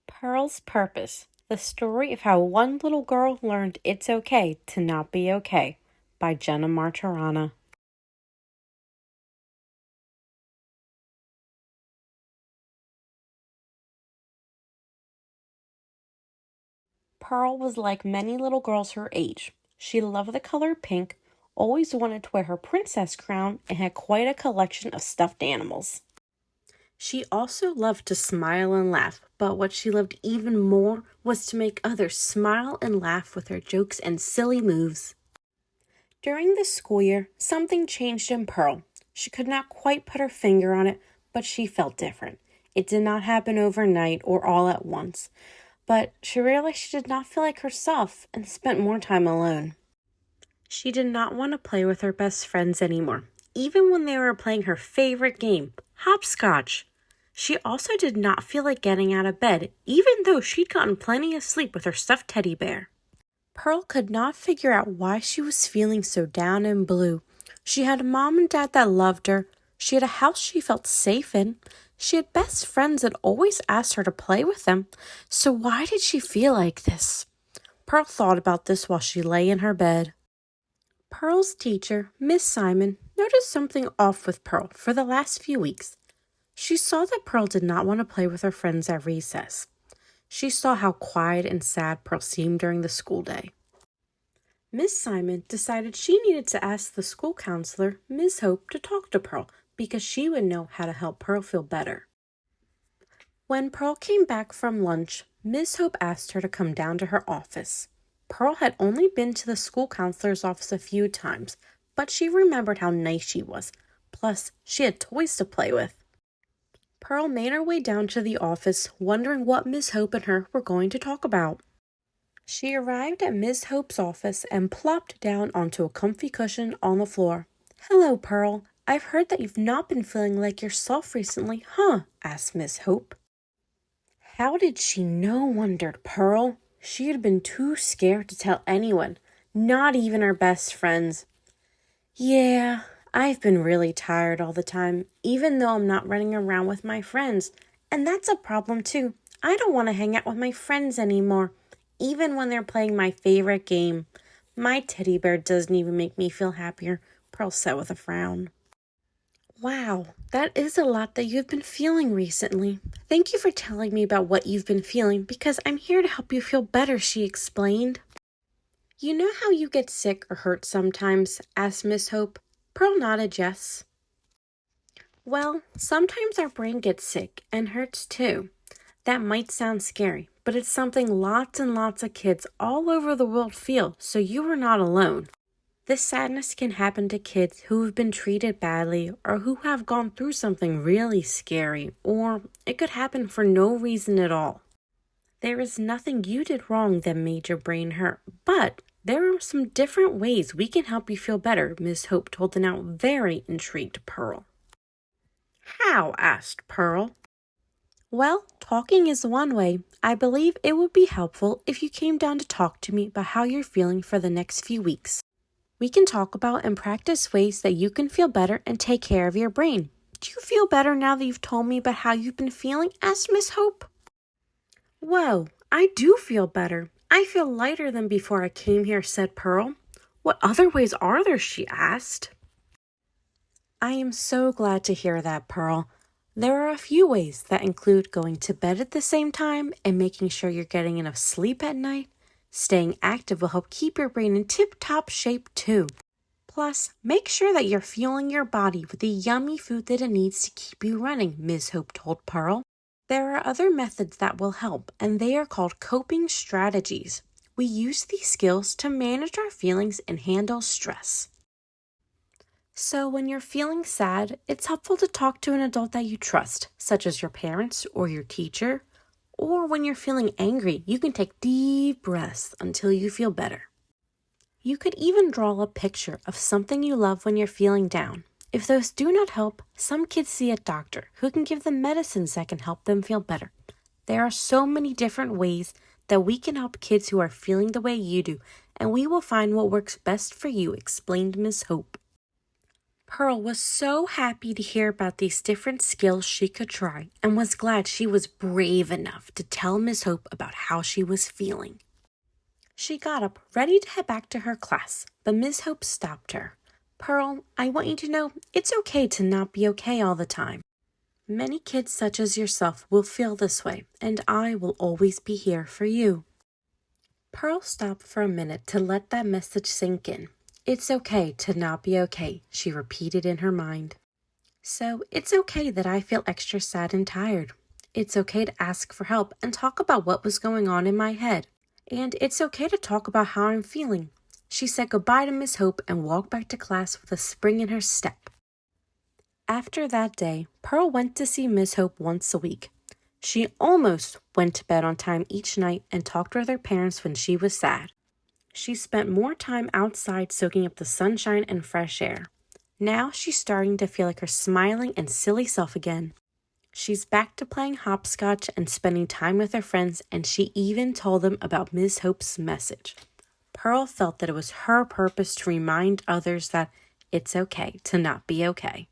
Pearl's Purpose, the story of how one little girl learned it's okay to not be okay, by Jenna Martorana. Pearl was like many little girls her age. She loved the color pink, always wanted to wear her princess crown, and had quite a collection of stuffed animals. She also loved to smile and laugh, but what she loved even more was to make others smile and laugh with her jokes and silly moves. During the school year, something changed in Pearl. She could not quite put her finger on it, but she felt different. It did not happen overnight or all at once, but she realized she did not feel like herself and spent more time alone. She did not want to play with her best friends anymore, even when they were playing her favorite game, hopscotch. She also did not feel like getting out of bed, even though she'd gotten plenty of sleep with her stuffed teddy bear. Pearl could not figure out why she was feeling so down and blue. She had a mom and dad that loved her. She had a house she felt safe in. She had best friends that always asked her to play with them. So why did she feel like this? Pearl thought about this while she lay in her bed. Pearl's teacher, Miss Simon, noticed something off with Pearl for the last few weeks. She saw that Pearl did not want to play with her friends at recess. She saw how quiet and sad Pearl seemed during the school day. Miss Simon decided she needed to ask the school counselor, Ms. Hope, to talk to Pearl because she would know how to help Pearl feel better. When Pearl came back from lunch, Ms. Hope asked her to come down to her office. Pearl had only been to the school counselor's office a few times, but she remembered how nice she was. Plus, she had toys to play with. Pearl made her way down to the office, wondering what Miss Hope and her were going to talk about. She arrived at Miss Hope's office and plopped down onto a comfy cushion on the floor. "Hello, Pearl. I've heard that you've not been feeling like yourself recently, huh?" asked Miss Hope. How did she know, wondered Pearl. She had been too scared to tell anyone, not even her best friends. "Yeah, I've been really tired all the time, even though I'm not running around with my friends. And that's a problem too. I don't want to hang out with my friends anymore, even when they're playing my favorite game. My teddy bear doesn't even make me feel happier," Pearl said with a frown. "Wow, that is a lot that you've been feeling recently. Thank you for telling me about what you've been feeling because I'm here to help you feel better," she explained. "You know how you get sick or hurt sometimes?" asked Miss Hope. Pearl nodded yes. "Well, sometimes our brain gets sick and hurts too. That might sound scary, but it's something lots and lots of kids all over the world feel, so you are not alone. This sadness can happen to kids who have been treated badly or who have gone through something really scary, or it could happen for no reason at all. There is nothing you did wrong that made your brain hurt, but there are some different ways we can help you feel better," Miss Hope told the now very intrigued Pearl. "How?" asked Pearl. "Well, talking is one way. I believe it would be helpful if you came down to talk to me about how you're feeling for the next few weeks. We can talk about and practice ways that you can feel better and take care of your brain. Do you feel better now that you've told me about how you've been feeling?" asked Miss Hope. "Whoa, I do feel better. I feel lighter than before I came here," said Pearl. "What other ways are there?" she asked. "I am so glad to hear that, Pearl. There are a few ways that include going to bed at the same time and making sure you're getting enough sleep at night. Staying active will help keep your brain in tip-top shape too. Plus, make sure that you're fueling your body with the yummy food that it needs to keep you running," Ms. Hope told Pearl. "There are other methods that will help, and they are called coping strategies. We use these skills to manage our feelings and handle stress. So when you're feeling sad, it's helpful to talk to an adult that you trust, such as your parents or your teacher. Or when you're feeling angry, you can take deep breaths until you feel better. You could even draw a picture of something you love when you're feeling down. If those do not help, some kids see a doctor who can give them medicines that can help them feel better. There are so many different ways that we can help kids who are feeling the way you do, and we will find what works best for you," explained Ms. Hope. Pearl was so happy to hear about these different skills she could try and was glad she was brave enough to tell Miss Hope about how she was feeling. She got up, ready to head back to her class, but Miss Hope stopped her. Pearl, I want you to know it's okay to not be okay all the time. Many kids such as yourself will feel this way, and I will always be here for you. Pearl stopped for a minute to let that message sink in. It's okay to not be okay, she repeated in her mind. So it's okay that I feel extra sad and tired. It's okay to ask for help and talk about what was going on in my head. And it's okay to talk about how I'm feeling. She said goodbye to Miss Hope and walked back to class with a spring in her step. After that day, Pearl went to see Miss Hope once a week. She almost went to bed on time each night and talked with her parents when she was sad. She spent more time outside soaking up the sunshine and fresh air. Now she's starting to feel like her smiling and silly self again. She's back to playing hopscotch and spending time with her friends, and she even told them about Miss Hope's message. Pearl felt that it was her purpose to remind others that it's okay to not be okay.